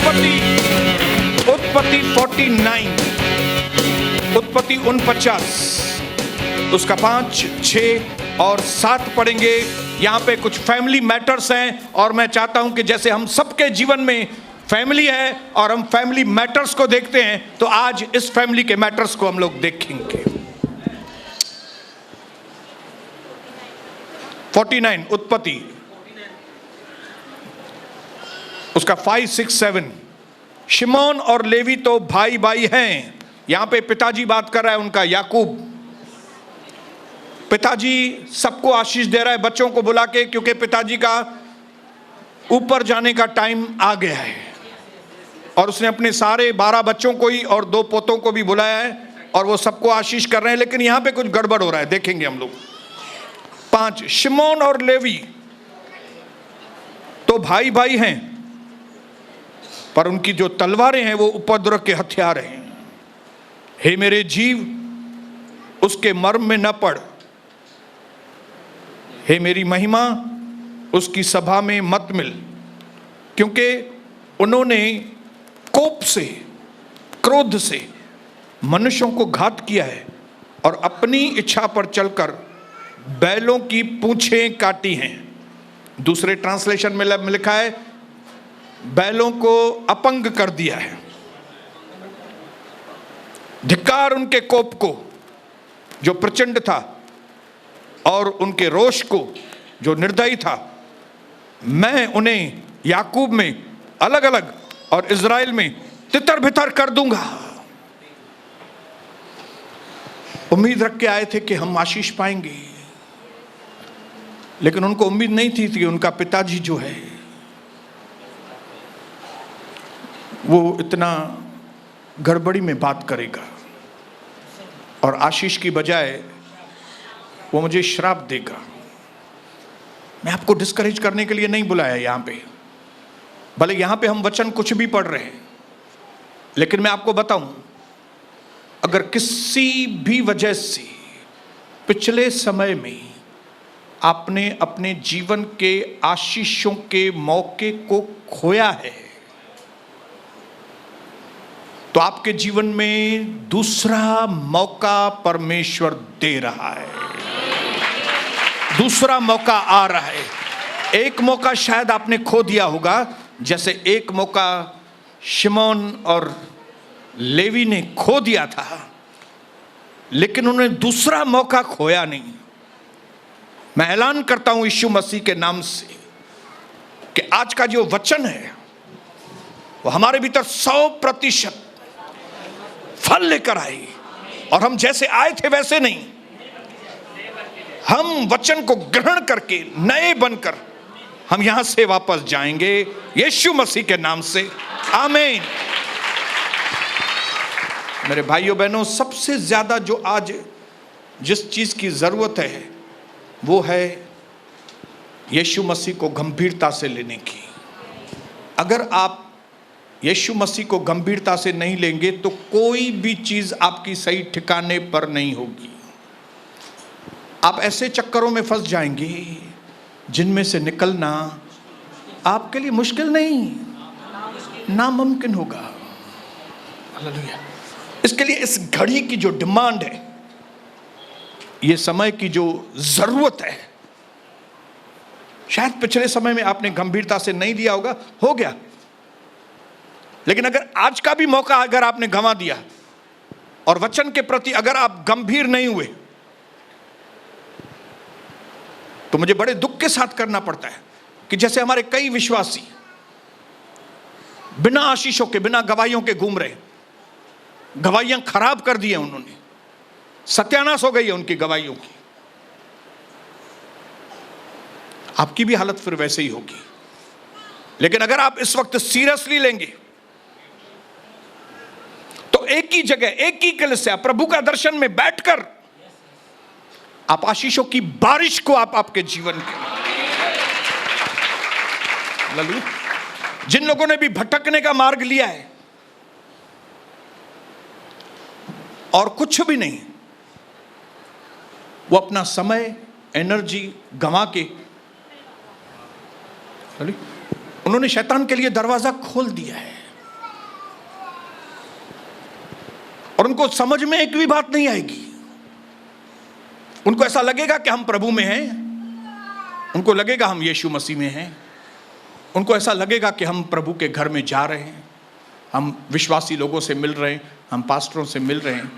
उत्पत्ति 49, उत्पत्ति 49 उसका 5, 6 और 7 पढ़ेंगे। यहाँ पे कुछ फैमिली मैटर्स हैं और मैं चाहता हूं कि जैसे हम सबके जीवन में फैमिली है और हम फैमिली मैटर्स को देखते हैं, तो आज इस फैमिली के मैटर्स को हम लोग देखेंगे। 49 उत्पत्ति उसका 5, 6, 7। शिमोन और लेवी तो भाई भाई हैं। यहां पे पिताजी बात कर रहा है, उनका याकूब। पिताजी सबको आशीष दे रहा है बच्चों को बुला के, क्योंकि पिताजी का ऊपर जाने का टाइम आ गया है और उसने अपने सारे 12 बच्चों को ही और 2 पोतों को भी बुलाया है और वो सबको आशीष कर रहे हैं। लेकिन यहां पे कुछ गड़बड़ हो रहा है, देखेंगे हम लोग। 5, शिमोन और लेवी तो भाई भाई हैं, पर उनकी जो तलवारें हैं वो उपद्रव के हथियार हैं। हे मेरे जीव, उसके मर्म में न पड़। हे मेरी महिमा, उसकी सभा में मत मिल, क्योंकि उन्होंने कोप से, क्रोध से मनुष्यों को घात किया है और अपनी इच्छा पर चलकर बैलों की पूंछें काटी हैं। दूसरे ट्रांसलेशन में लिखा है बैलों को अपंग कर दिया है। धिक्कार उनके कोप को जो प्रचंड था और उनके रोष को जो निर्दयी था। मैं उन्हें याकूब में अलग अलग और इज़राइल में तितर बितर कर दूंगा। उम्मीद रख के आए थे कि हम आशीष पाएंगे, लेकिन उनको उम्मीद नहीं थी कि उनका पिताजी जो है वो इतना गड़बड़ी में बात करेगा और आशीष की बजाय वो मुझे श्राप देगा। मैं आपको डिस्करेज करने के लिए नहीं बुलाया यहाँ पे, भले यहाँ पे हम वचन कुछ भी पढ़ रहे हैं, लेकिन मैं आपको बताऊं, अगर किसी भी वजह से पिछले समय में आपने अपने जीवन के आशीषों के मौके को खोया है, तो आपके जीवन में दूसरा मौका परमेश्वर दे रहा है। दूसरा मौका आ रहा है। एक मौका शायद आपने खो दिया होगा, जैसे एक मौका शिमोन और लेवी ने खो दिया था, लेकिन उन्होंने दूसरा मौका खोया नहीं। मैं ऐलान करता हूं यीशु मसीह के नाम से कि आज का जो वचन है वो हमारे भीतर 100% फल लेकर आए और हम जैसे आए थे वैसे नहीं, हम वचन को ग्रहण करके नए बनकर हम यहां से वापस जाएंगे यीशु मसीह के नाम से। आमीन। मेरे भाइयों बहनों, सबसे ज्यादा जो आज जिस चीज की जरूरत है वो है यीशु मसीह को गंभीरता से लेने की। अगर आप यीशु मसीह को गंभीरता से नहीं लेंगे तो कोई भी चीज आपकी सही ठिकाने पर नहीं होगी। आप ऐसे चक्करों में फंस जाएंगे जिनमें से निकलना आपके लिए मुश्किल नहीं, नामुमकिन होगा। हालेलुया। इसके लिए इस घड़ी की जो डिमांड है, ये समय की जो जरूरत है, शायद पिछले समय में आपने गंभीरता से नहीं लिया होगा, हो गया, लेकिन अगर आज का भी मौका अगर आपने गंवा दिया और वचन के प्रति अगर आप गंभीर नहीं हुए, तो मुझे बड़े दुख के साथ करना पड़ता है कि जैसे हमारे कई विश्वासी बिना आशीषों के, बिना गवाहियों के घूम रहे। गवाहियां खराब कर दी है उन्होंने, सत्यानाश हो गई है उनकी गवाहियों की। आपकी भी हालत फिर वैसे ही होगी। लेकिन अगर आप इस वक्त सीरियसली लेंगे तो एक ही जगह, एक ही कलीसिया, प्रभु का दर्शन में बैठकर आप आशीषों की बारिश को आप आपके जीवन के ललू। जिन लोगों ने भी भटकने का मार्ग लिया है और कुछ भी नहीं, वो अपना समय, एनर्जी गंवा के उन्होंने शैतान के लिए दरवाजा खोल दिया है। और उनको समझ में एक भी बात नहीं आएगी। उनको ऐसा लगेगा कि हम प्रभु में हैं, उनको लगेगा हम यीशु मसीह में हैं, उनको ऐसा लगेगा कि हम प्रभु के घर में जा रहे हैं, हम विश्वासी लोगों से मिल रहे हैं, हम पास्टरों से मिल रहे हैं,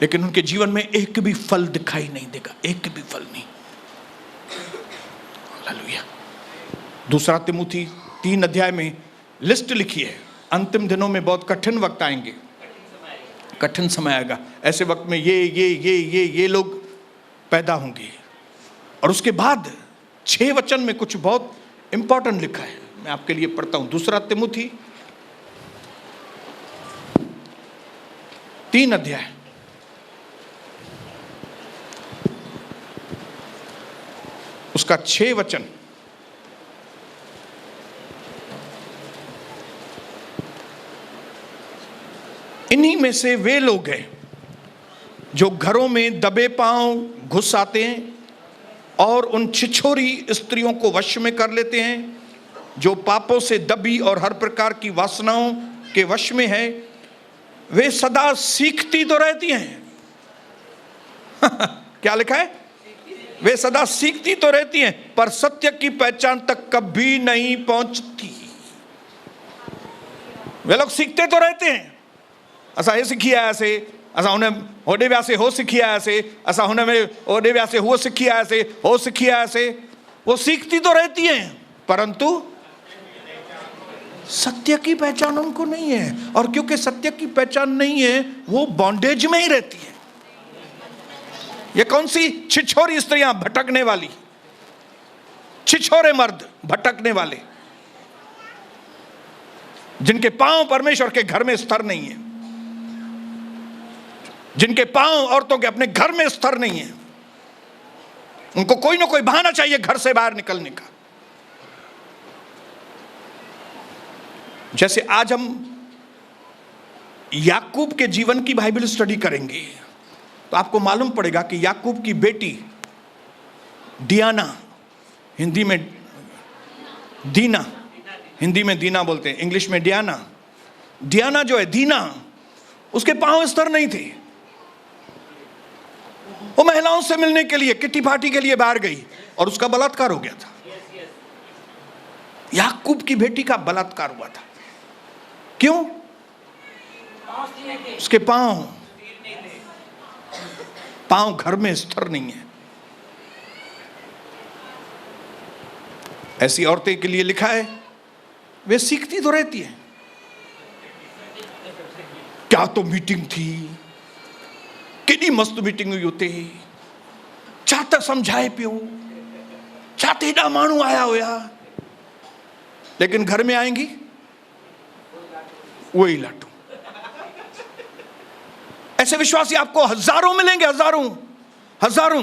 लेकिन उनके जीवन में एक भी फल दिखाई नहीं देगा, एक भी फल नहीं। हालेलुया। दूसरा तिमुथी 3 अध्याय में लिस्ट लिखी है, अंतिम दिनों में बहुत कठिन वक्त आएंगे, कठिन समय आएगा, ऐसे वक्त में ये लोग पैदा होंगे। और उसके बाद 6 वचन में कुछ बहुत इंपॉर्टेंट लिखा है, मैं आपके लिए पढ़ता हूं। दूसरा तिमुथी 3 अध्याय उसका 6 वचन। इन्हीं में से वे लोग हैं जो घरों में दबे पांव घुस आते हैं और उन छिछोरी स्त्रियों को वश में कर लेते हैं, जो पापों से दबी और हर प्रकार की वासनाओं के वश में है। वे सदा सीखती तो रहती हैं क्या लिखा है? वे सदा सीखती तो रहती हैं, पर सत्य की पहचान तक कभी नहीं पहुंचती। वे लोग सीखते तो रहते हैं, असा ये सिखिया ऐसे, असा उन्हें होडे व्यासे हो सिखिया ऐसे, असा उन्हें में होडे व्यासे हो सिखिया ऐसे, हो सिखिया ऐसे। वो सीखती तो रहती हैं, परंतु सत्य की पहचान उनको नहीं है। और क्योंकि सत्य की पहचान नहीं है, वो बॉन्डेज में ही रहती है। ये कौन सी छिछोरी स्त्रियां? भटकने वाली, छिछोरे मर्द, भटकने वाले, जिनके पांव परमेश्वर के घर में स्थिर नहीं है, जिनके पांव औरतों के अपने घर में स्थिर नहीं है। उनको कोई ना कोई बहाना चाहिए घर से बाहर निकलने का। जैसे आज हम याकूब के जीवन की बाइबल स्टडी करेंगे तो आपको मालूम पड़ेगा कि याकूब की बेटी डियाना, हिंदी में दीना, हिंदी में दीना बोलते हैं, इंग्लिश में डियाना। डियाना जो है, दीना, उसके पांव स्थिर नहीं थे। वो महिलाओं से मिलने के लिए, किट्टी पार्टी के लिए बाहर गई और उसका बलात्कार हो गया था। याकूब की बेटी का बलात्कार हुआ था। क्यों? उसके पांव घर में स्थिर नहीं है। ऐसी औरतें के लिए लिखा है, वे सीखती तो रहती हैं। क्या तो मीटिंग थी, केडी मस्त मीटिंग हुई होते, चाहता समझाए पियो, चाहते एडा मानू आया होया, लेकिन घर में आएंगी वही लाटू। ऐसे विश्वासी आपको हजारों मिलेंगे, हजारों हजारों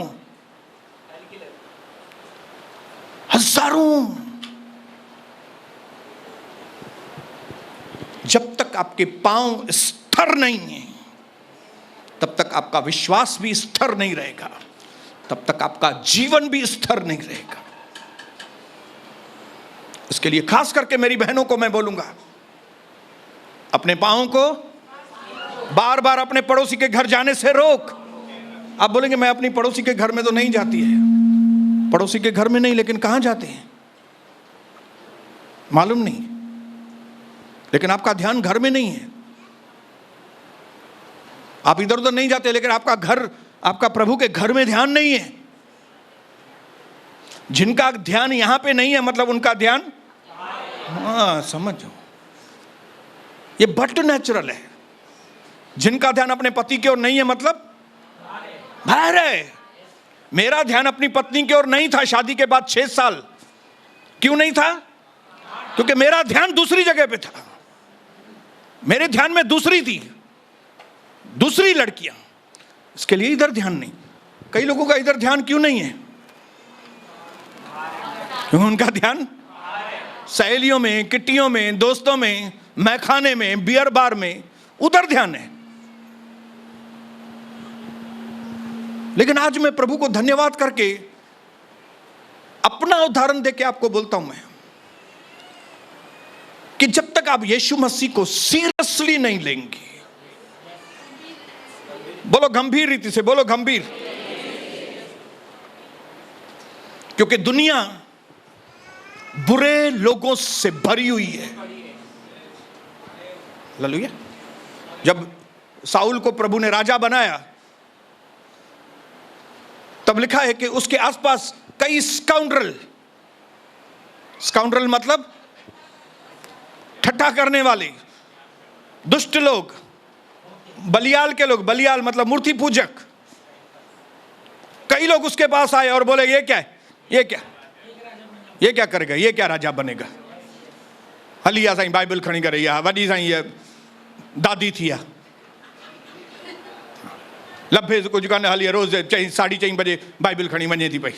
हजारों। जब तक आपके पांव स्थिर नहीं है, तब तक आपका विश्वास भी स्थिर नहीं रहेगा, तब तक आपका जीवन भी स्थिर नहीं रहेगा। इसके लिए खास करके मेरी बहनों को मैं बोलूंगा, अपने पांवों को बार बार अपने पड़ोसी के घर जाने से रोक। आप बोलेंगे मैं अपनी पड़ोसी के घर में तो नहीं जाती है। पड़ोसी के घर में नहीं, लेकिन कहां जाते हैं मालूम नहीं, लेकिन आपका ध्यान घर में नहीं है। आप इधर उधर नहीं जाते, लेकिन आपका घर, आपका प्रभु के घर में ध्यान नहीं है। जिनका ध्यान यहां पे नहीं है, मतलब उनका ध्यान, हाँ समझो, ये बट नेचुरल है। जिनका ध्यान अपने पति की ओर नहीं है, मतलब बाहर है। मेरा ध्यान अपनी पत्नी की ओर नहीं था शादी के बाद 6 साल। क्यों नहीं था? क्योंकि मेरा ध्यान दूसरी जगह पे था। मेरे ध्यान में दूसरी थी, दूसरी लड़कियां, इसके लिए इधर ध्यान नहीं। कई लोगों का इधर ध्यान क्यों नहीं है? क्योंकि उनका ध्यान सहेलियों में, किट्टियों में, दोस्तों में, मैखाने में, बियर बार में, उधर ध्यान है। लेकिन आज मैं प्रभु को धन्यवाद करके अपना उदाहरण देके आपको बोलता हूं मैं, कि जब तक आप यीशु मसीह को सीरियसली नहीं लेंगे, बोलो गंभीर रीति से, बोलो गंभीर। क्योंकि दुनिया बुरे लोगों से भरी हुई है। हालेलुया। जब साउल को प्रभु ने राजा बनाया, तब लिखा है कि उसके आसपास कई स्काउंड्रल, स्काउंड्रल मतलब ठट्ठा करने वाले, दुष्ट लोग, बलियाल के लोग, बलियाल मतलब मूर्ति पूजक, कई लोग उसके पास आए और बोले ये क्या है, ये क्या करेगा, ये क्या राजा बनेगा। हलिया साईं बाइबल खणी करे, वॾी साईं ये दादी थी या लभे कुछ कान हली रोज 4:30 बजे बाइबल खणी वञे थी पई।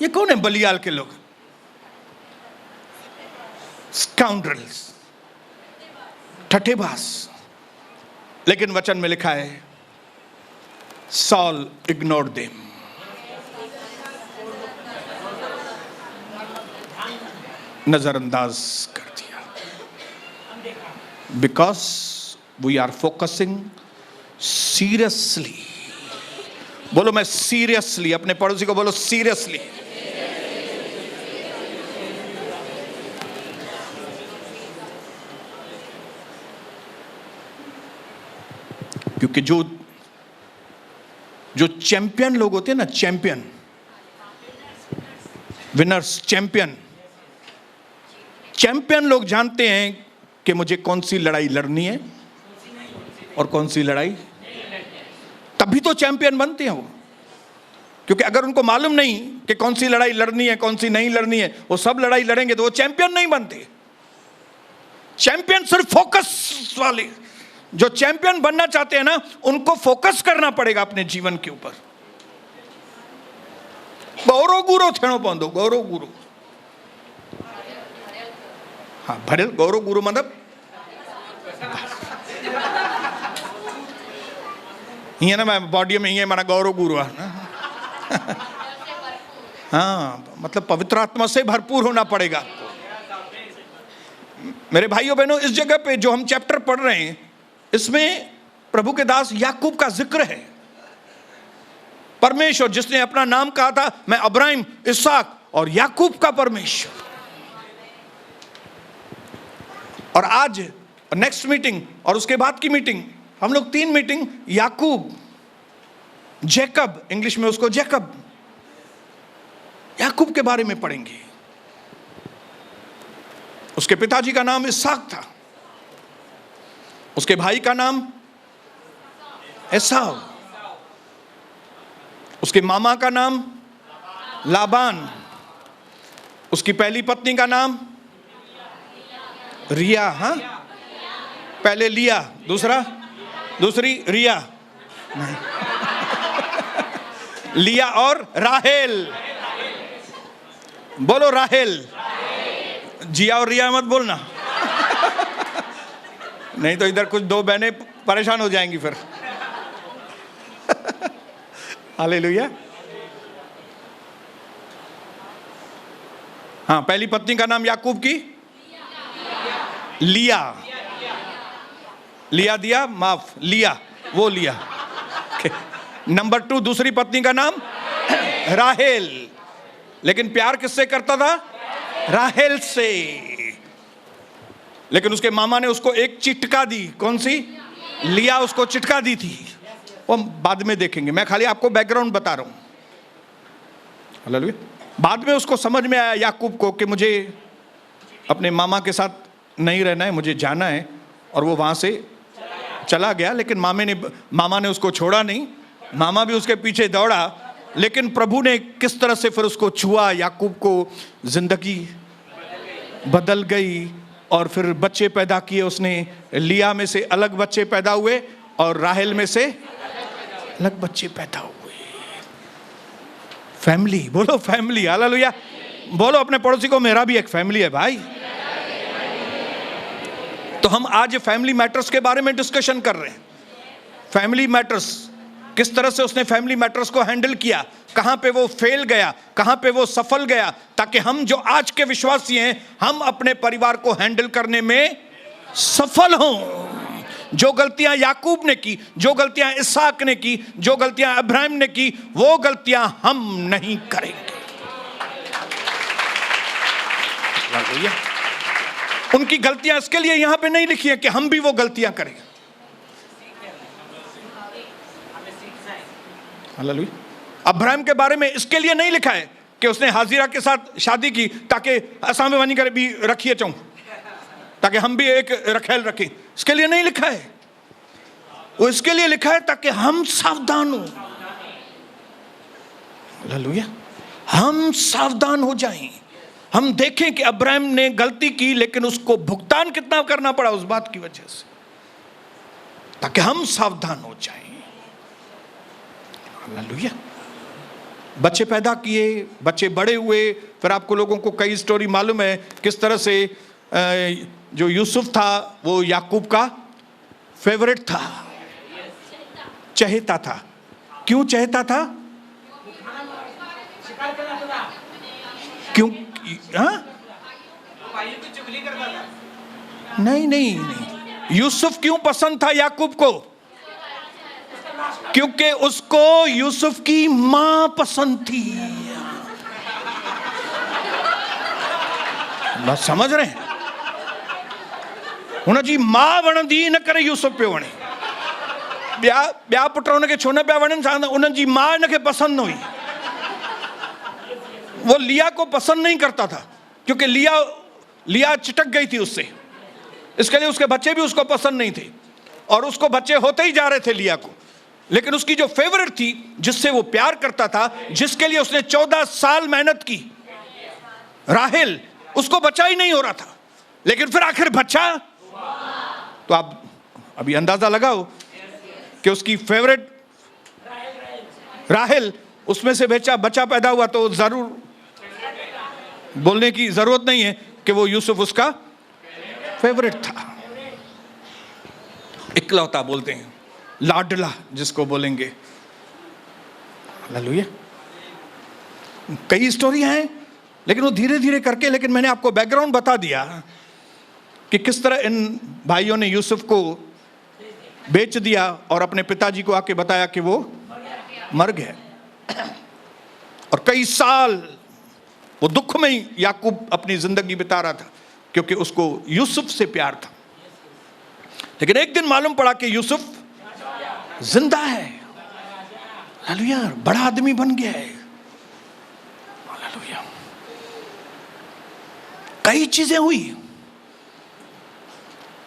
ये कौन है बलियाल के लोग? स्काउंड्रल्स, ठठेबाज। लेकिन वचन में लिखा है सॉल इग्नोर्ड देम। नजरअंदाज कर दिया। Because we are focusing seriously. बोलो मैं सीरियसली, अपने पड़ोसी को बोलो सीरियसली। क्योंकि जो चैंपियन लोग होते हैं ना, चैंपियन, विनर्स, चैंपियन लोग जानते हैं कि मुझे कौन सी लड़ाई लड़नी है और कौन सी लड़ाई, तभी तो चैंपियन बनते हैं वो। क्योंकि अगर उनको मालूम नहीं कि कौन सी लड़ाई लड़नी है कौन सी नहीं लड़नी है, वो सब लड़ाई लड़ेंगे तो वो चैंपियन नहीं बनते। चैंपियन सिर्फ फोकस वाले, जो चैंपियन बनना चाहते हैं ना, उनको फोकस करना पड़ेगा अपने जीवन के ऊपर। गौरव गुरु थियणो पवंदो, गौरव गुरु। हाँ, भरियल गौरव गुरु मतलब हीअं न मैं बॉडी में हीअं माना गौरव गुरु आहे। हाँ, मतलब पवित्र आत्मा से भरपूर होना पड़ेगा। मेरे भाइयों बहनों, इस जगह पे जो हम चैप्टर पढ़ रहे हैं, इसमें प्रभु के दास याकूब का जिक्र है। परमेश्वर जिसने अपना नाम कहा था, मैं अब्राहिम, इसहाक और याकूब का परमेश्वर। और आज नेक्स्ट मीटिंग और उसके बाद की मीटिंग, हम लोग 3 मीटिंग याकूब, जैकब, इंग्लिश में उसको जैकब, याकूब के बारे में पढ़ेंगे। उसके पिताजी का नाम इसहाक था, उसके भाई का नाम एसाव, उसके मामा का नाम लाबान, उसकी पहली पत्नी का नाम रिया। हाँ, पहले लिया, दूसरी रिया, नहीं लिया और राहेल। बोलो राहेल। जिया और रिया मत बोलना नहीं तो इधर कुछ 2 बहनें परेशान हो जाएंगी फिर। हालेलुया। हाँ, पहली पत्नी का नाम याकूब की लिया, लिया दिया, माफ, लिया, वो लिया। नंबर 2, दूसरी पत्नी का नाम राहेल। लेकिन प्यार किससे करता था? राहेल से। लेकिन उसके मामा ने उसको एक चिटका दी। कौन सी? लिया उसको चिटका दी थी, वो बाद में देखेंगे, मैं खाली आपको बैकग्राउंड बता रहा हूं। हालेलुया। बाद में उसको समझ में आया याकूब को कि मुझे अपने मामा के साथ नहीं रहना है, मुझे जाना है, और वो वहां से चला गया। लेकिन मामा ने उसको छोड़ा नहीं, मामा भी उसके पीछे दौड़ा। लेकिन प्रभु ने किस तरह से फिर उसको छुआ, याकूब को जिंदगी बदल गई और फिर बच्चे पैदा किए उसने। लिया में से अलग बच्चे पैदा हुए और राहेल में से अलग बच्चे पैदा हुए। फैमिली, बोलो फैमिली। हालेलुया। बोलो अपने पड़ोसी को, मेरा भी एक फैमिली है भाई। तो हम आज फैमिली मैटर्स के बारे में डिस्कशन कर रहे हैं। फैमिली मैटर्स, किस तरह से उसने फैमिली मैटर्स को हैंडल किया, कहां पे वो फेल गया, कहां पे वो सफल गया, ताकि हम जो आज के विश्वासी हैं, हम अपने परिवार को हैंडल करने में सफल हों। जो गलतियां याकूब ने की, जो गलतियां इसहाक ने की, जो गलतियां अब्राहम ने की, वो गलतियां हम नहीं करेंगे। उनकी गलतियां इसके लिए यहां पे नहीं लिखी है कि हम भी वो गलतियां करें। हालेलुया। अब्राहम के बारे में इसके लिए नहीं लिखा है कि उसने हाजिरा के साथ शादी की ताकि असां में वनी करे भी रखिए चाहूं, ताकि हम भी एक रखेल रखें। इसके लिए नहीं लिखा है, वो इसके लिए लिखा है ताकि हम सावधान हो। हालेलुया। हम सावधान हो जाएं, हम देखें कि अब्राहम ने गलती की लेकिन उसको भुगतान कितना करना पड़ा उस बात की वजह से, ताकि हम सावधान हो जाएं। हालेलुया। बच्चे पैदा किए, बच्चे बड़े हुए, फिर आपको लोगों को कई स्टोरी मालूम है किस तरह से जो यूसुफ था वो याकूब का फेवरेट था, चहेता था। क्यों चहेता था? क्यों? हाँ? नहीं, यूसुफ क्यों पसंद था याकूब को? क्योंकि उसको यूसुफ की मां पसंद थी। बस समझ रहे हैं? हुन जी मां वणंदी न करे यूसुफ पे वणे। ॿिया पुट हुनखे छो न पिया वणनि? उन्हनि जी मां इनखे पसंद न हुई। वो लिया को पसंद नहीं करता था क्योंकि लिया चिटक गई थी उससे, इसके लिए उसके बच्चे भी उसको पसंद नहीं थे और उसको बच्चे होते ही जा रहे थे लिया को। लेकिन उसकी जो फेवरेट थी, जिससे वो प्यार करता था, जिसके लिए उसने 14 साल मेहनत की, राहेल, उसको बच्चा ही नहीं हो रहा था। लेकिन फिर आखिर बच्चा, तो आप अभी अंदाजा लगाओ कि उसकी फेवरेट राहेल, उसमें से बच्चा पैदा हुआ, तो जरूर बोलने की जरूरत नहीं है कि वो यूसुफ उसका फेवरेट था। इकलौता बोलते हैं, लाडला जिसको बोलेंगे। हालेलुया। कई स्टोरियां हैं लेकिन वो धीरे धीरे करके, लेकिन मैंने आपको बैकग्राउंड बता दिया कि किस तरह इन भाइयों ने यूसुफ को बेच दिया और अपने पिताजी को आके बताया कि वो मर गए। और कई साल वो दुख में ही याकूब अपनी जिंदगी बिता रहा था क्योंकि उसको यूसुफ से प्यार था। लेकिन एक दिन मालूम पड़ा कि यूसुफ जिंदा है। हालेलुया। बड़ा आदमी बन गया है। हालेलुया। कई चीजें हुई,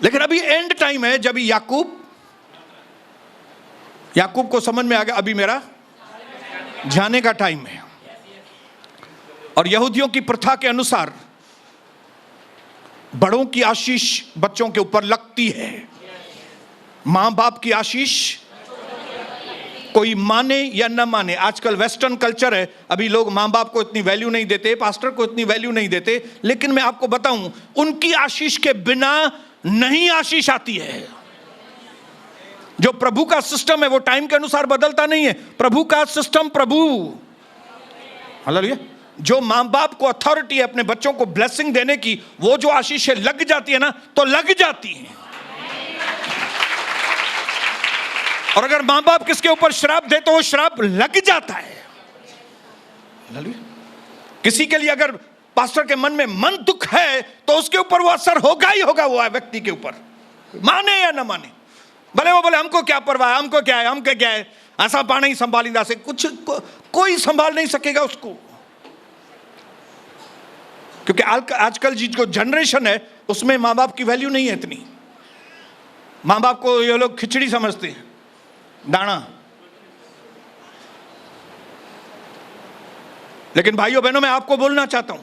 लेकिन अभी एंड टाइम है जब याकूब को समझ में आ गया अभी मेरा जाने का टाइम है। और यहूदियों की प्रथा के अनुसार बड़ों की आशीष बच्चों के ऊपर लगती है। मां बाप की आशीष कोई माने या न माने, आजकल वेस्टर्न कल्चर है, अभी लोग मां बाप को इतनी वैल्यू नहीं देते, पास्टर को इतनी वैल्यू नहीं देते। लेकिन मैं आपको बताऊं, उनकी आशीष के बिना नहीं आशीष आती है। जो प्रभु का सिस्टम है वो टाइम के अनुसार बदलता नहीं है। प्रभु का सिस्टम प्रभु। हालेलुया। जो मां बाप को अथॉरिटी है अपने बच्चों को ब्लेसिंग देने की, वो जो आशीष लग जाती है ना, तो लग जाती है। और अगर मां बाप किसके ऊपर श्राप दे तो वो श्राप लग जाता है। किसी के लिए अगर पास्टर के मन में मन दुख है तो उसके ऊपर वो असर होगा ही होगा, वो व्यक्ति के ऊपर, माने या ना माने। भले वो बोले हमको क्या परवाह, हमको क्या है, हमको क्या है, ऐसा पाना ही संभालिंदा से कोई संभाल नहीं सकेगा उसको। क्योंकि आजकल जी जो जनरेशन है उसमें मां बाप की वैल्यू नहीं है इतनी। मां बाप को ये लोग खिचड़ी समझते हैं, दाना। लेकिन भाइयों बहनों, मैं आपको बोलना चाहता हूं,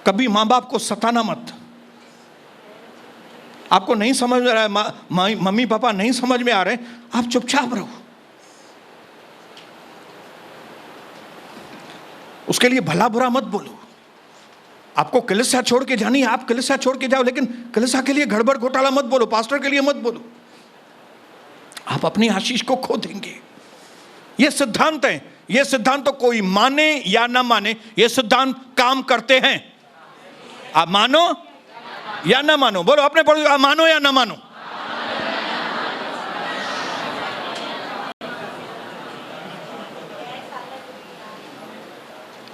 कभी मां बाप को सताना मत। आपको नहीं समझ में आ रहा है, मम्मी पापा नहीं समझ में आ रहे, आप चुपचाप रहो। उसके लिए भला बुरा मत बोलो। आपको कलीसिया छोड़ के जानी है, आप कलीसिया छोड़ के जाओ, लेकिन कलीसिया के लिए गड़बड़ घोटाला मत बोलो, पास्टर के लिए मत बोलो। आप अपनी आशीष को खो देंगे। ये सिद्धांत है। ये सिद्धांत तो कोई माने या ना माने, ये सिद्धांत काम करते हैं। आप मानो या ना मानो? बोलो अपने पड़ोसी को, मानो या ना मानो?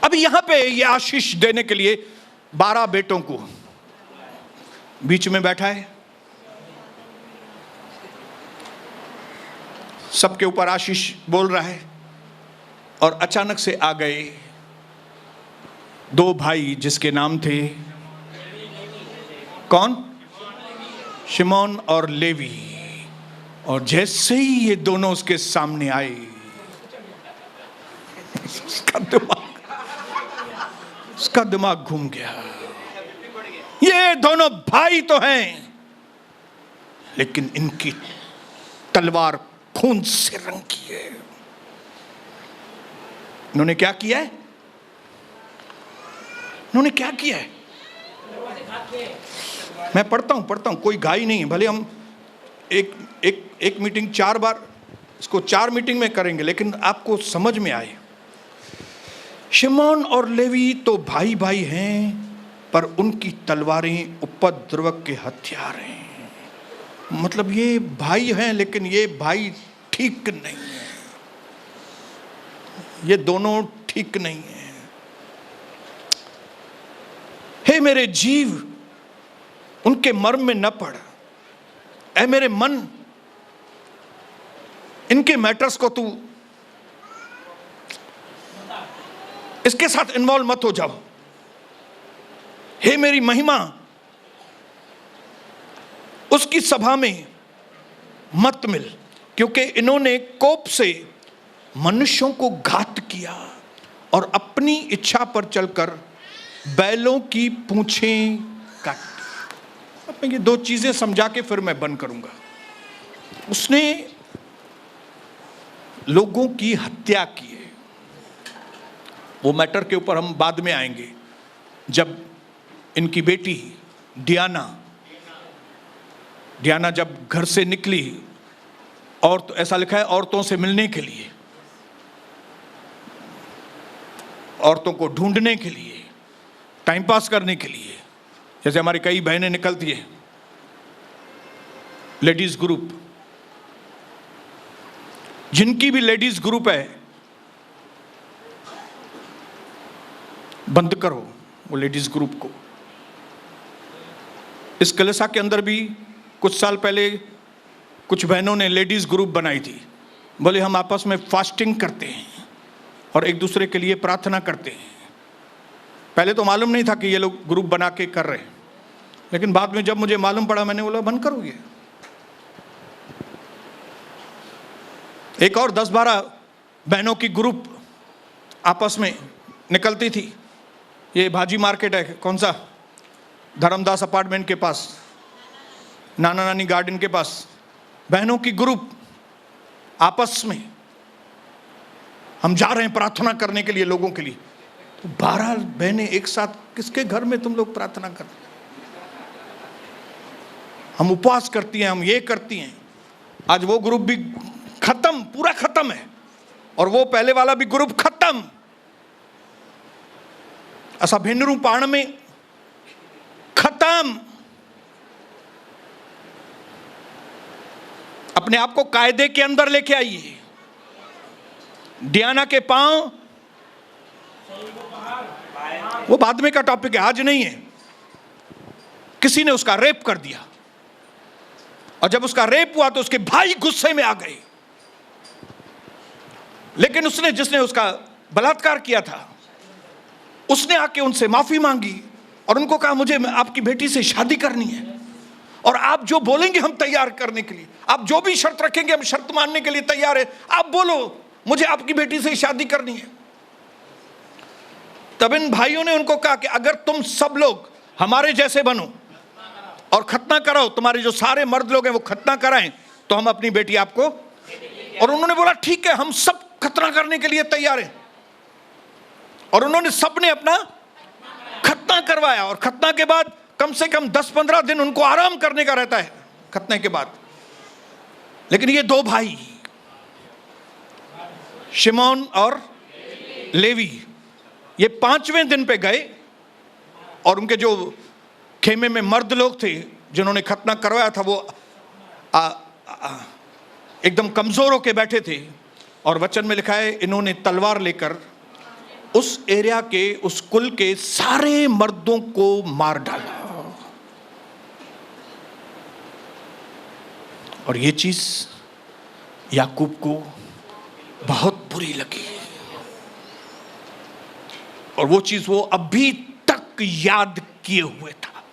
अभी यहां पे ये आशीष देने के लिए 12 बेटों को बीच में बैठा है, सबके ऊपर आशीष बोल रहा है, और अचानक से आ गए 2 भाई जिसके नाम थे कौन? शिमोन और लेवी। और जैसे ही ये दोनों उसके सामने आए, उसका दिमाग घूम गया। ये दोनों भाई तो हैं, लेकिन इनकी तलवार खून से रंगी है। इन्होंने क्या किया है? इन्होंने क्या किया है? मैं पढ़ता हूं, कोई घाई नहीं है। भले हम एक मीटिंग 4 बार, इसको 4 मीटिंग में करेंगे, लेकिन आपको समझ में आए। शिमोन और लेवी तो भाई भाई हैं, पर उनकी तलवारें उपद्रवक के हथियार हैं। मतलब ये भाई हैं, लेकिन ये भाई ठीक नहीं है, ये दोनों ठीक नहीं है। हे मेरे जीव, उनके मर्म में न पड़। ऐ मेरे मन, इनके मैटर्स को तू, इसके साथ इन्वॉल्व मत हो जाओ। हे मेरी महिमा, उसकी सभा में मत मिल, क्योंकि इन्होंने कोप से मनुष्यों को घात किया और अपनी इच्छा पर चलकर बैलों की पूंछें काट। अब मैं ये 2 चीजें समझा के फिर मैं बंद करूंगा। उसने लोगों की हत्या की है, वो मैटर के ऊपर हम बाद में आएंगे। जब इनकी बेटी डियाना जब घर से निकली, और तो ऐसा लिखा है औरतों से मिलने के लिए, औरतों को ढूंढने के लिए, टाइम पास करने के लिए, जैसे हमारी कई बहनें निकलती है लेडीज ग्रुप, जिनकी भी लेडीज ग्रुप है बंद करो वो लेडीज ग्रुप को। इस कलिसा के अंदर भी कुछ साल पहले कुछ बहनों ने लेडीज ग्रुप बनाई थी। बोले हम आपस में फास्टिंग करते हैं और एक दूसरे के लिए प्रार्थना करते हैं। पहले तो मालूम नहीं था कि ये लोग ग्रुप बना के कर रहे हैं, लेकिन बाद में जब मुझे मालूम पड़ा, मैंने बोला बंद करो ये। एक और 10-12 बहनों की ग्रुप आपस में निकलती थी। ये भाजी मार्केट है, कौन सा, धर्मदास अपार्टमेंट के पास, नाना नानी गार्डन के पास, बहनों की ग्रुप आपस में, हम जा रहे हैं प्रार्थना करने के लिए लोगों के लिए। तो 12 बहनें एक साथ, किसके घर में तुम लोग प्रार्थना कर, हम उपवास करती हैं, हम ये करती हैं। आज वो ग्रुप भी खत्म, पूरा खत्म है, और वो पहले वाला भी ग्रुप खत्म। असा भेनरू पाण में खत्म। अपने आप को कायदे के अंदर लेके आइए। डियाना के पांव, वो बाद में का टॉपिक है, आज नहीं है। किसी ने उसका रेप कर दिया, और जब उसका रेप हुआ तो उसके भाई गुस्से में आ गए। लेकिन उसने, जिसने उसका बलात्कार किया था, उसने आके उनसे माफी मांगी और उनको कहा मुझे आपकी बेटी से शादी करनी है, और आप जो बोलेंगे हम तैयार करने के लिए, आप जो भी शर्त रखेंगे हम शर्त मानने के लिए तैयार है। आप बोलो मुझे आपकी बेटी से शादी करनी है। तब इन भाइयों ने उनको कहा कि अगर तुम सब लोग हमारे जैसे बनो और खतना कराओ, तुम्हारे जो सारे मर्द लोग हैं वो खतना कराएं, तो हम अपनी बेटी आपको। और उन्होंने बोला ठीक है, हम सब खतना करने के लिए तैयार हैं। और उन्होंने सबने अपना खतना करवाया, और खतना के बाद कम से कम 10-15 दिन उनको आराम करने का रहता है खतने के बाद। लेकिन ये 2 भाई शिमोन और लेवी, ये 5वें दिन पे गए, और उनके जो खेमे में मर्द लोग थे जिन्होंने खतना करवाया था, वो एकदम कमजोर होके बैठे थे, और वचन में लिखा है इन्होंने तलवार लेकर उस एरिया के, उस कुल के सारे मर्दों को मार डाला। और ये चीज याकूब को बहुत बुरी लगी, और वो चीज वो अभी तक याद किए हुए था।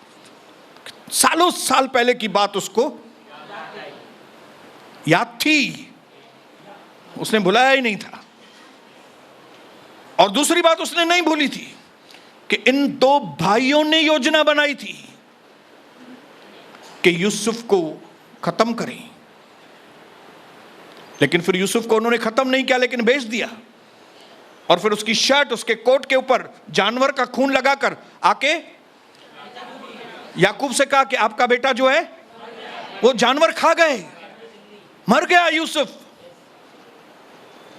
सालों साल पहले की बात उसको याद थी, उसने भुलाया ही नहीं था। और दूसरी बात उसने नहीं भूली थी कि इन दो भाइयों ने योजना बनाई थी कि यूसुफ को खत्म करें, लेकिन फिर यूसुफ को उन्होंने खत्म नहीं किया, लेकिन बेच दिया। और फिर उसकी शर्ट, उसके कोट के ऊपर जानवर का खून लगाकर आके याकूब से कहा कि आपका बेटा जो है वो जानवर खा गए, मर गया यूसुफ।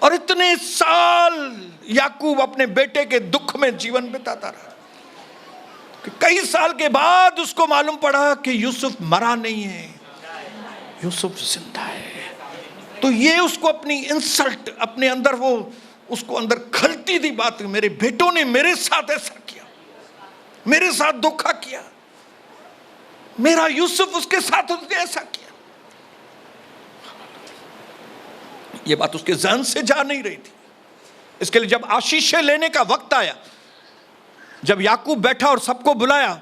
और इतने साल याकूब अपने बेटे के दुख में जीवन बिताता रहा कि कई साल के बाद उसको मालूम पड़ा कि यूसुफ मरा नहीं है, यूसुफ जिंदा है। तो ये उसको अपनी इंसल्ट, अपने अंदर वो उसको अंदर खलती थी बात, मेरे बेटों ने मेरे साथ ऐसा किया, मेरे साथ धोखा किया, मेरा यूसुफ उसके साथ उसने ऐसा किया। ये बात उसके जहन से जा नहीं रही थी। इसके लिए जब आशीषें लेने का वक्त आया, जब याकूब बैठा और सबको बुलाया,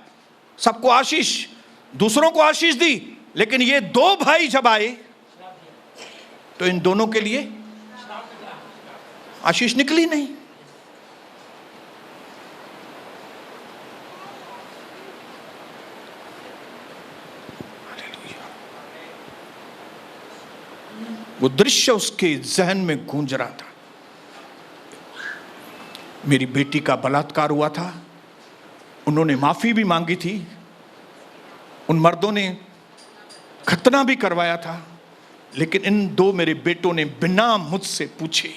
सबको आशीष, दूसरों को आशीष दी, लेकिन ये दो भाई जब आए तो इन दोनों के लिए आशीष निकली नहीं। वो दृश्य उसके जहन में गूंज रहा था। मेरी बेटी का बलात्कार हुआ था, उन्होंने माफी भी मांगी थी, उन मर्दों ने खतना भी करवाया था, लेकिन इन दो मेरे बेटों ने बिना मुझसे पूछे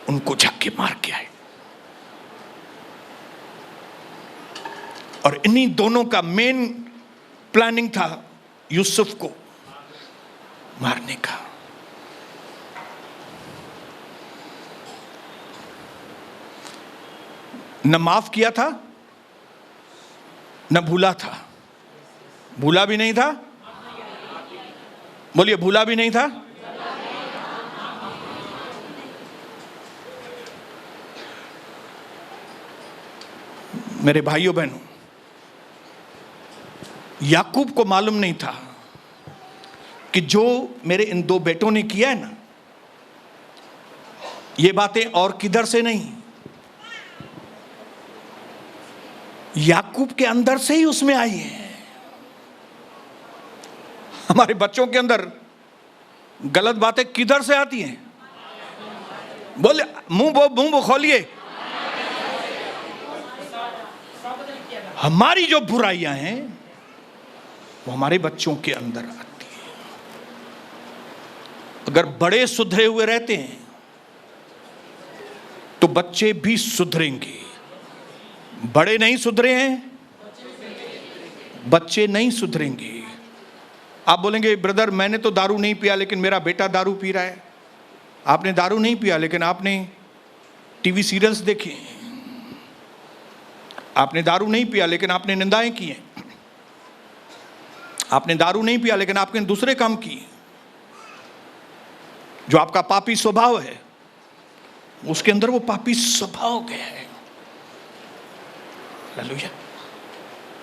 उनको जाके मार के आए। और इन्हीं दोनों का मेन प्लानिंग था यूसुफ को मारने का। न माफ किया था, न भूला था। भूला भी नहीं था, बोलिए भूला भी नहीं था। मेरे भाइयों बहनों, याकूब को मालूम नहीं था कि जो मेरे इन दो बेटों ने किया है ना, ये बातें और किधर से नहीं, याकूब के अंदर से ही उसमें आई है। हमारे बच्चों के अंदर गलत बातें किधर से आती हैं? बोले मुंह खोलिए। हमारी जो बुराइयां हैं वो हमारे बच्चों के अंदर आती है। अगर बड़े सुधरे हुए रहते हैं तो बच्चे भी सुधरेंगे। बड़े नहीं सुधरे हैं, बच्चे नहीं सुधरेंगे। आप बोलेंगे ब्रदर मैंने तो दारू नहीं पिया लेकिन मेरा बेटा दारू पी रहा है। आपने दारू नहीं पिया लेकिन आपने टीवी सीरियल्स देखे। आपने दारू नहीं पिया लेकिन आपने निंदाएं की हैं। आपने दारू नहीं पिया लेकिन आपने दूसरे काम किए। जो आपका पापी स्वभाव है उसके अंदर वो पापी स्वभाव गया है। हालेलुया।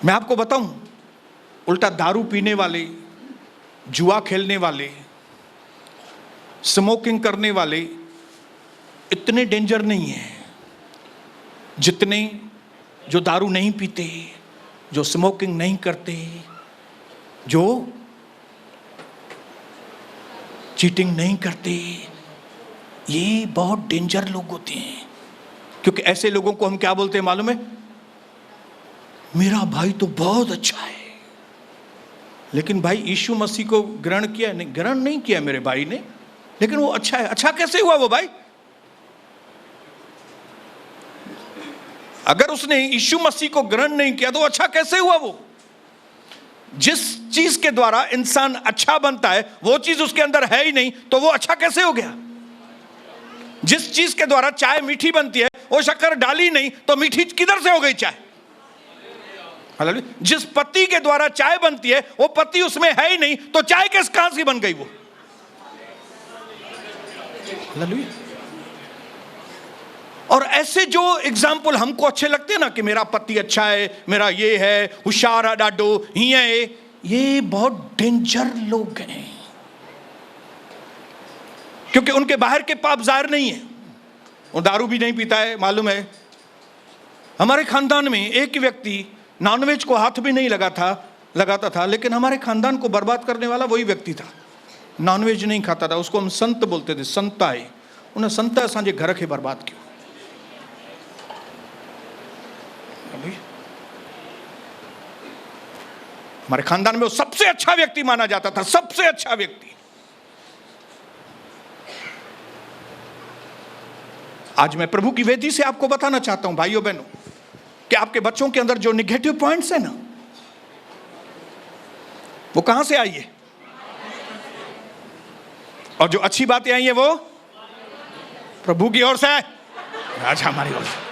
मैं आपको बताऊं, उल्टा दारू पीने वाले, जुआ खेलने वाले, स्मोकिंग करने वाले इतने डेंजर नहीं है जितने जो दारू नहीं पीते, जो स्मोकिंग नहीं करते, जो चीटिंग नहीं करते। ये बहुत डेंजर लोग होते हैं। क्योंकि ऐसे लोगों को हम क्या बोलते हैं मालूम है? मेरा भाई तो बहुत अच्छा है, लेकिन भाई यीशु मसीह को ग्रहण किया नहीं? ग्रहण नहीं किया मेरे भाई ने, लेकिन वो अच्छा है। अच्छा कैसे हुआ वो भाई? अगर उसने यीशु मसीह को ग्रहण नहीं किया तो अच्छा कैसे हुआ? वो जिस चीज के द्वारा इंसान अच्छा बनता है वो चीज उसके अंदर है ही नहीं, तो वो अच्छा कैसे हो गया? जिस चीज के द्वारा चाय मीठी बनती है वो शक्कर डाली नहीं तो मीठी किधर से हो गई चाय? जिस पत्ती के द्वारा चाय बनती है वो पत्ती उसमें है ही नहीं, तो चाय किस कहां से बन गई वो? और ऐसे जो एग्जाम्पल हमको अच्छे लगते हैं ना कि मेरा पति अच्छा है, मेरा ये है, होशियार डाडो ही है, ये बहुत डेंजर लोग हैं, क्योंकि उनके बाहर के पाप जाहिर नहीं है। वो दारू भी नहीं पीता है, मालूम है। हमारे खानदान में एक व्यक्ति नॉनवेज को हाथ भी नहीं लगाता था, लेकिन हमारे खानदान को बर्बाद करने वाला वही व्यक्ति था। नॉनवेज नहीं खाता था, उसको हम संत बोलते थे, संता है। उन्हें संत असांजे घर के बर्बाद किया। हमारे खानदान में वो सबसे अच्छा व्यक्ति माना जाता था, सबसे अच्छा व्यक्ति। आज मैं प्रभु की वेदी से आपको बताना चाहता हूं भाइयों बहनों कि आपके बच्चों के अंदर जो निगेटिव पॉइंट्स है ना, वो कहां से आई है, और जो अच्छी बातें आई है वो प्रभु की ओर से है, आज हमारी ओर से।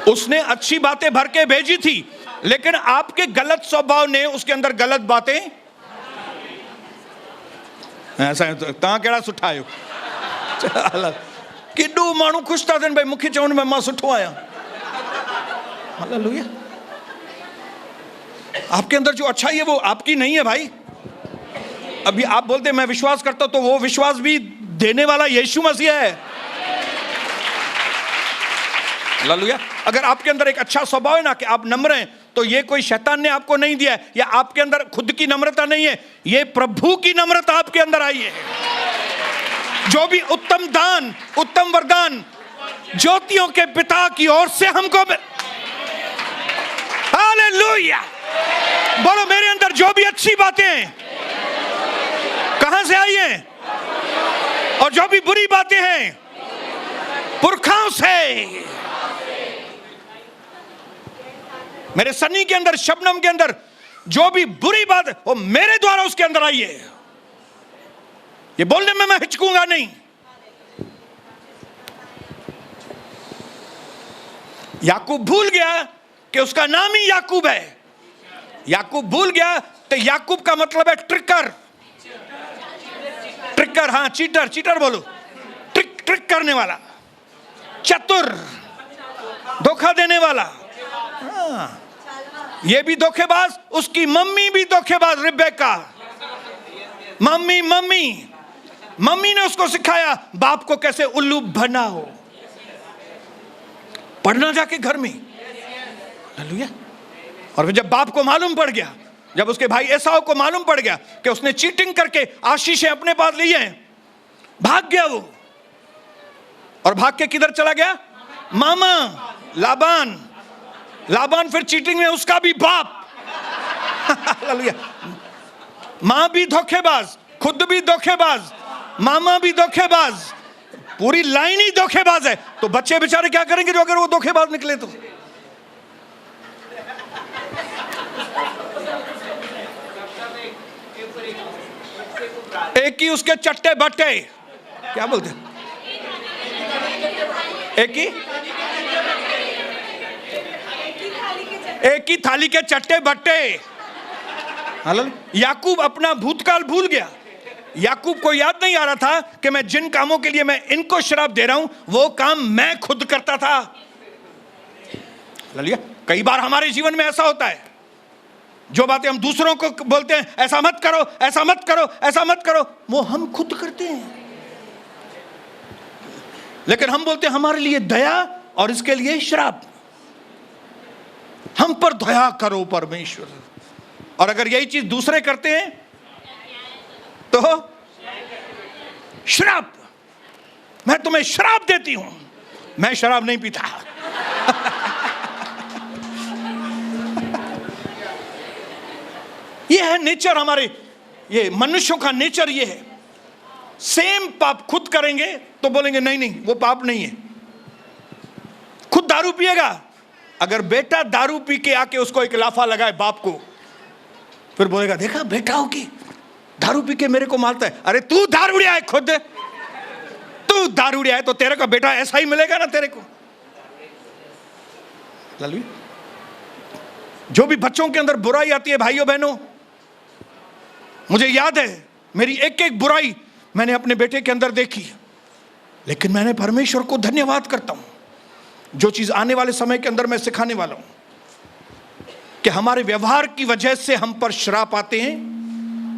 उसने अच्छी बातें भर के भेजी थी, लेकिन आपके गलत स्वभाव ने उसके अंदर गलत बातें ऐसा तव्हां कहिड़ा सुठा आहियो। केॾो माण्हू ख़ुशि था थियनि भाई मूंखे चवनि में मां सुठो आहियां। हालेलुया। आपके अंदर जो अच्छाई है वो आपकी नहीं है भाई। अभी आप बोलते मैं विश्वास करता हूं, तो वो विश्वास भी देने वाला यीशु मसीह है। हालेलुया। अगर आपके अंदर एक अच्छा स्वभाव है ना कि आप नम्र हैं, तो ये कोई शैतान ने आपको नहीं दिया है, या आपके अंदर खुद की नम्रता नहीं है, ये प्रभु की नम्रता आपके अंदर आई है। जो भी उत्तम दान, उत्तम वरदान ज्योतियों के पिता की ओर से हमको, हालेलुया। बोलो मेरे अंदर जो भी अच्छी बातें हैं कहां से आई हैं, और जो भी बुरी बातें हैं पुरखाओं से। मेरे सनी के अंदर, शबनम के अंदर जो भी बुरी बात है वो मेरे द्वारा उसके अंदर आई है। ये बोलने में मैं हिचकूंगा नहीं। याकूब भूल गया कि उसका नाम ही याकूब है। याकूब भूल गया, तो याकूब का मतलब है ट्रिकर। ट्रिकर, हाँ, चीटर, चीटर बोलो, ट्रिक करने वाला, चतुर, धोखा देने वाला। हाँ, ये भी धोखेबाज, उसकी मम्मी भी धोखेबाज, रिबेका। मम्मी ने उसको सिखाया बाप को कैसे उल्लू बनाओ। पढ़ना जाके घर में। हालेलुया। और फिर जब बाप को मालूम पड़ गया, जब उसके भाई एसाव को मालूम पड़ गया कि उसने चीटिंग करके आशीषें अपने पास ली हैं, भाग गया वो। और भाग के किधर चला गया? मामा लाबान फिर चीटिंग में उसका भी बाप। हालेलुया। मां भी धोखेबाज, खुद भी धोखेबाज, मामा भी धोखेबाज, पूरी लाइन ही धोखेबाज है। तो बच्चे बेचारे क्या करेंगे जो अगर वो धोखेबाज निकले तो? एक ही उसके चट्टे बट्टे, क्या बोलते हैं, एक ही थाली के चट्टे बट्टे। याकूब अपना भूतकाल भूल गया। याकूब को याद नहीं आ रहा था कि मैं जिन कामों के लिए मैं इनको शराब दे रहा हूं वो काम मैं खुद करता था। कई बार हमारे जीवन में ऐसा होता है, जो बातें हम दूसरों को बोलते हैं, ऐसा मत करो, ऐसा मत करो, ऐसा मत करो, वो हम खुद करते हैं। लेकिन हम बोलते हैं हमारे लिए दया और इसके लिए श्राप। हम पर दया करो परमेश्वर। और अगर यही चीज दूसरे करते हैं तो श्राप। मैं तुम्हें श्राप देती हूं। मैं शराब नहीं पीता। ये है नेचर हमारे, ये मनुष्यों का नेचर ये है। सेम पाप खुद करेंगे तो बोलेंगे नहीं नहीं वो पाप नहीं है। खुद दारू पिएगा, अगर बेटा दारू पी के आके उसको एक लाफा लगाए बाप को, फिर बोलेगा देखा बेटा हो कि दारू पी के मेरे को मारता है। अरे तू दारूड़िया है, खुद तू दारूड़िया है तो तेरे का बेटा ऐसा ही मिलेगा ना तेरे को। लालू, जो भी बच्चों के अंदर बुराई आती है भाइयों बहनों, मुझे याद है मेरी एक एक बुराई मैंने अपने बेटे के अंदर देखी, लेकिन मैंने परमेश्वर को धन्यवाद करता हूं जो चीज आने वाले समय के अंदर मैं सिखाने वाला हूं कि हमारे व्यवहार की वजह से हम पर श्राप आते हैं,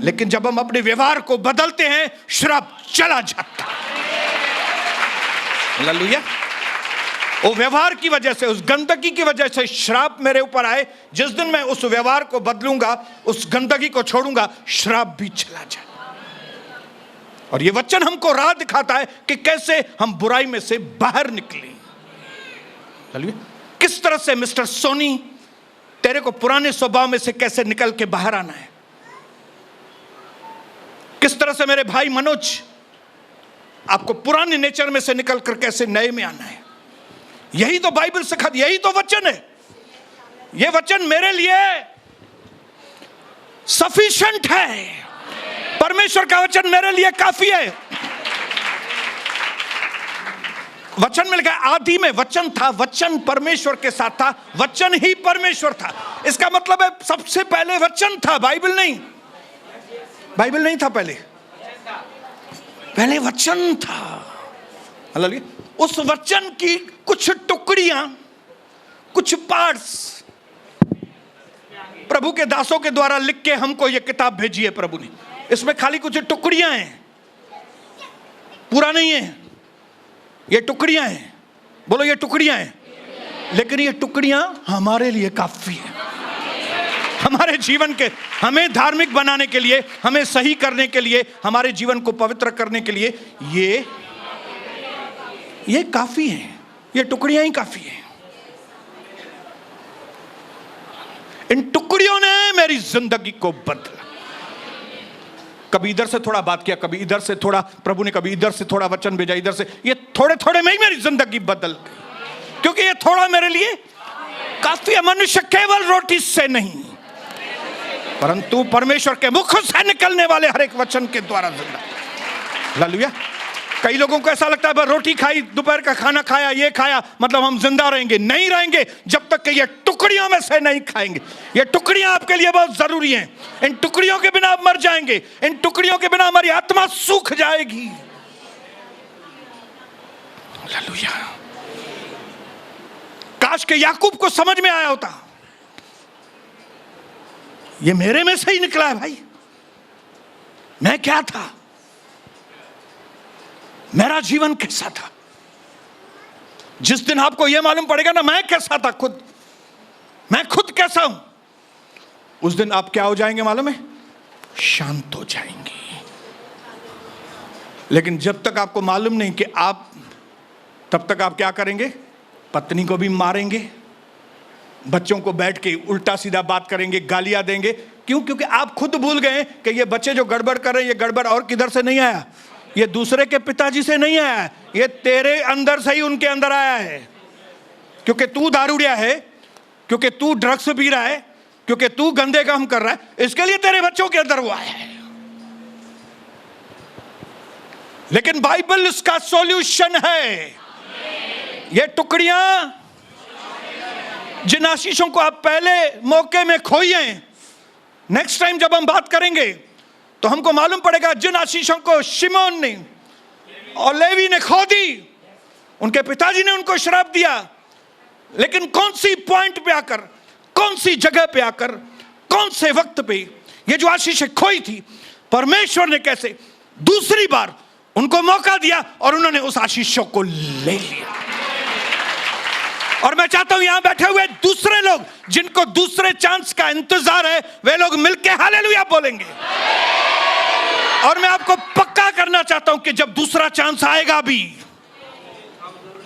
लेकिन जब हम अपने व्यवहार को बदलते हैं श्राप चला जाता है। हालेलुया। वो व्यवहार की वजह से, उस गंदगी की वजह से श्राप मेरे ऊपर आए, जिस दिन मैं उस व्यवहार को बदलूंगा, उस गंदगी को छोड़ूंगा, श्राप भी चला जाए। और ये वचन हमको राह दिखाता है कि कैसे हम बुराई में से बाहर निकलें। किस तरह से मिस्टर सोनी तेरे को पुराने स्वभाव में से कैसे निकल के बाहर आना है, किस तरह से मेरे भाई मनोज आपको पुराने नेचर में से निकल कर कैसे नए में आना है। यही तो बाइबल सिखाती, यही तो वचन है। ये वचन मेरे लिए सफिशिएंट है। परमेश्वर का वचन मेरे लिए काफी है। वचन मिल गया, आदि में वचन था, वचन परमेश्वर के साथ था, वचन ही परमेश्वर था। इसका मतलब है सबसे पहले वचन था, बाइबल नहीं। बाइबल नहीं था पहले, पहले वचन था। हालेलुया। उस वचन की कुछ टुकड़ियां, कुछ पार्ट्स प्रभु के दासों के द्वारा लिख के हमको यह किताब भेजी है प्रभु ने। इसमें खाली कुछ टुकड़ियां हैं, पूरा नहीं है, ये टुकड़ियां हैं। बोलो ये टुकड़ियां हैं, लेकिन ये टुकड़ियां हमारे लिए काफी है। हमारे जीवन के, हमें धार्मिक बनाने के लिए, हमें सही करने के लिए, हमारे जीवन को पवित्र करने के लिए ये काफी है। ये टुकड़ियां ही काफी है। इन टुकड़ियों ने मेरी जिंदगी को बदला। कभी इधर से थोड़ा बात किया, कभी इधर से थोड़ा, प्रभु ने कभी इधर से थोड़ा वचन भेजा, इधर से, ये थोड़े थोड़े में ही मेरी जिंदगी बदल गई, क्योंकि ये थोड़ा मेरे लिए काफी है। मनुष्य केवल रोटी से नहीं, परंतु परमेश्वर के मुख से निकलने वाले हर एक वचन के द्वारा जिंदा। हालेलुया। कई लोगों को ऐसा लगता है बस रोटी खाई, दोपहर का खाना खाया, ये खाया, मतलब हम जिंदा रहेंगे। नहीं रहेंगे जब तक कि ये टुकड़ियों में से नहीं खाएंगे। ये टुकड़ियां आपके लिए बहुत जरूरी हैं। इन टुकड़ियों के बिना आप मर जाएंगे। इन टुकड़ियों के बिना हमारी आत्मा सूख जाएगी। हालेलुया। काश के याकूब को समझ में आया होता, ये मेरे में से ही निकला है भाई। मैं क्या था, मेरा जीवन कैसा था। जिस दिन आपको यह मालूम पड़ेगा ना मैं कैसा था, मैं खुद कैसा हूं, उस दिन आप क्या हो जाएंगे मालूम है? शांत हो जाएंगे। लेकिन जब तक आपको मालूम नहीं कि आप, तब तक आप क्या करेंगे? पत्नी को भी मारेंगे, बच्चों को बैठ के उल्टा सीधा बात करेंगे, गालियां देंगे। क्यों? क्योंकि आप खुद भूल गए कि ये बच्चे जो गड़बड़ कर रहे हैं, ये गड़बड़ और किधर से नहीं आया, ये दूसरे के पिताजी से नहीं आया है, ये तेरे अंदर से ही उनके अंदर आया है। क्योंकि तू दारूड़िया है, क्योंकि तू ड्रग्स पी रहा है, क्योंकि तू गंदे काम कर रहा है, इसके लिए तेरे बच्चों के अंदर हुआ है। लेकिन बाइबल इसका सॉल्यूशन है। ये टुकड़ियां जिन आशीषों को आप पहले मौके में खोइए, नेक्स्ट टाइम जब हम बात करेंगे तो हमको मालूम पड़ेगा जिन आशीषों को शिमोन ने और लेवी ने खो दी, उनके पिताजी ने उनको श्राप दिया। लेकिन कौन सी पॉइंट पे आकर, कौन सी जगह पे आकर, कौन से वक्त पे ये जो आशीष खोई थी, परमेश्वर ने कैसे दूसरी बार उनको मौका दिया और उन्होंने उस आशीषों को ले लिया। और मैं चाहता हूं यहां बैठे हुए दूसरे लोग जिनको दूसरे चांस का इंतजार है, वे लोग मिलके हालेलुया बोलेंगे। और मैं आपको पक्का करना चाहता हूं कि जब दूसरा चांस आएगा भी,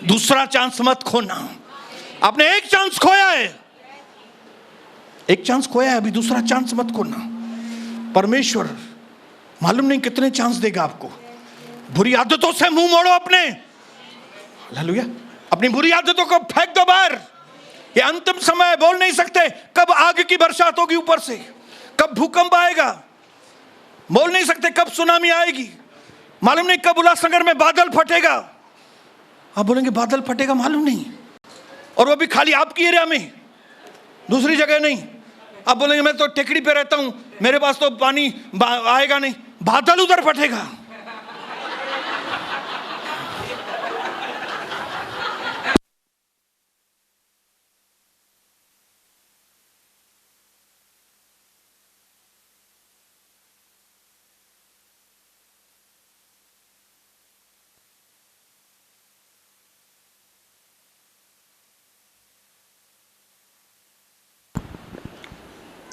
दूसरा चांस मत खोना। आपने एक चांस खोया है, एक चांस खोया है, अभी दूसरा चांस मत खोना। परमेश्वर मालूम नहीं कितने चांस देगा आपको, बुरी आदतों से मुंह मोड़ो अपने, हालेलुया। अपनी बुरी आदतों को फेंक दो बाहर। ये अंतिम समय है, बोल नहीं सकते कब आग की बरसात होगी ऊपर से, कब भूकंप आएगा, बोल नहीं सकते कब सुनामी आएगी, मालूम नहीं कब उल्लासनगर में बादल फटेगा। आप बोलेंगे बादल फटेगा, मालूम नहीं, और वो भी खाली आपकी एरिया में, दूसरी जगह नहीं। आप बोलेंगे मैं तो टेकड़ी पे रहता हूं, मेरे पास तो पानी आएगा नहीं, बादल उधर फटेगा।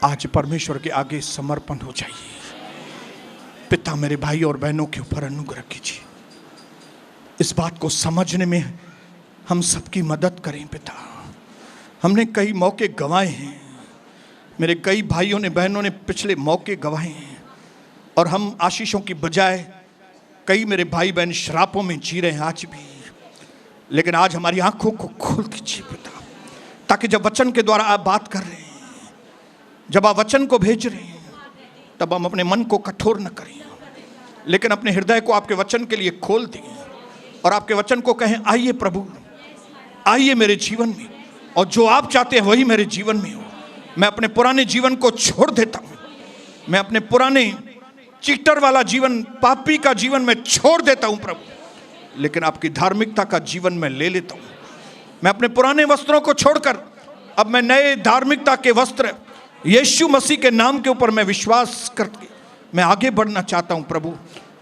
आज परमेश्वर के आगे समर्पण हो जाइए। पिता मेरे भाई और बहनों के ऊपर अनुग्रह कीजिए, इस बात को समझने में हम सबकी मदद करें। पिता, हमने कई मौके गंवाए हैं, मेरे कई भाइयों ने बहनों ने पिछले मौके गंवाए हैं, और हम आशीषों की बजाय कई मेरे भाई बहन श्रापों में जी रहे हैं आज भी। लेकिन आज हमारी आंखों को खोल दीजिए पिता, ताकि जब वचन के द्वारा आप बात कर रहे हैं, जब आप वचन को भेज रहे हैं, तब हम अपने मन को कठोर न करें, लेकिन अपने हृदय को आपके वचन के लिए खोल दें और आपके वचन को कहें, आइए प्रभु, आइए मेरे जीवन में, और जो आप चाहते हैं वही मेरे जीवन में हो। मैं अपने पुराने जीवन को छोड़ देता हूँ, मैं अपने पुराने चीटर वाला जीवन, पापी का जीवन में छोड़ देता हूँ प्रभु, लेकिन आपकी धार्मिकता का जीवन में ले लेता हूँ। मैं अपने पुराने वस्त्रों को छोड़कर अब मैं नए धार्मिकता के वस्त्र यीशु मसीह के नाम के ऊपर मैं विश्वास करके मैं आगे बढ़ना चाहता हूं। प्रभु,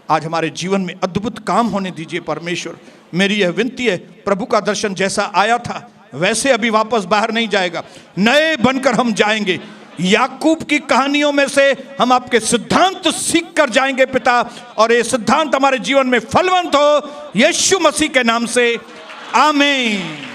आज हमारे जीवन में अद्भुत काम होने दीजिए परमेश्वर। मेरी यह विनती है, प्रभु का दर्शन जैसा आया था वैसे अभी वापस बाहर नहीं जाएगा, नए बनकर हम जाएंगे। याकूब की कहानियों में से हम आपके सिद्धांत सीख कर जाएंगे पिता, और ये सिद्धांत हमारे जीवन में फलवंत हो, यीशु मसीह के नाम से, आमीन।